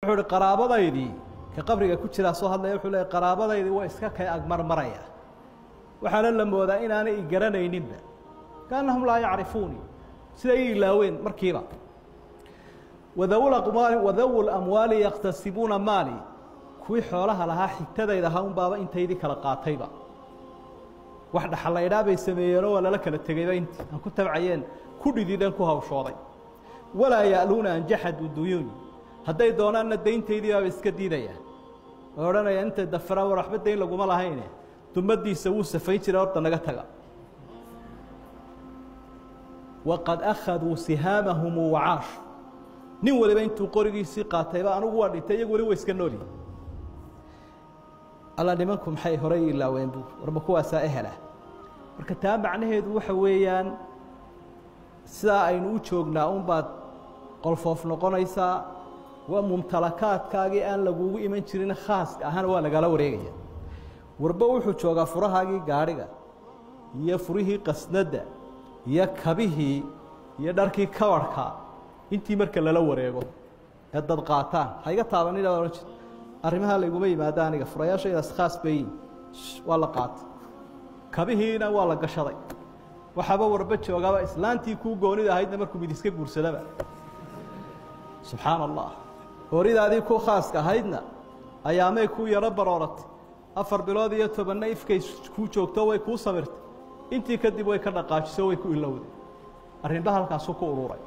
wuxuu qaraabadaydii ka qabriga ku jira soo hadlay wuxuu leeyahay qaraabadaydii waa iska kay agmar maraya waxaana la moodaa inaanay garanayninba kaanahum laa yacrifuuni sida ilaaween markiiba wadawul amwaali yaqtasibuuna maali kuwii xoolaha lahaa xigtadayda ahaa un baaba intaydii kala qaatayba wax dhaxalaydhaa bay sameeyeenoo waa lala kala tegayba intii aan ku tabcayeen ku dhidideen ku hawshooday walaa ya'luuna an jaxadu duyuuni hadday doonaanna dayntaydii baaba iska diidayaan oo odhanaya inta dafara war waxba dayn laguma lahayne dumadiisa wuu safayn jiray horta naga taga waqad akhaduu sihaamahum wacaash nin waliba intuu qorigiisii qaatayba anugu waa dhintay iyagu wali way iska nool yihiin alla nimanku maxay horay ilaaween buu warba kuwaasaa ehela marka taa macnaheedu waxa weeyaan sidaa aynu u joognaa unbaad qolfoof noqonaysaa waa mumtalakaadkaagii aan lagugu iman jirin khaaska ahaan waa lagala wareegaya warba wuxuu joogaa furahaagii gaadhiga iyo furihii qasnadda iyo kabihii iyo dharkii kabarhka intii marka lala wareego ee dad qaataan ha iga taabanina ohan jir arrimaha layguma yimaada aniga furayaashaydaas khaas bayin waa la qaatay kabihiina waa la gashaday waxaaba warba joogaaba islaantii kuu goonida ahaydna markuu mid iska guursadaba subxaan allah horidaadii ku khaaska ahaydna ayaamay kuu yaro barooratay 4 bilood iyo 10 ifkay kuu joogto way kuu samirtay intii kadib way ka dhaqaajiso way ku ilowday arrinba halkaas ku ururay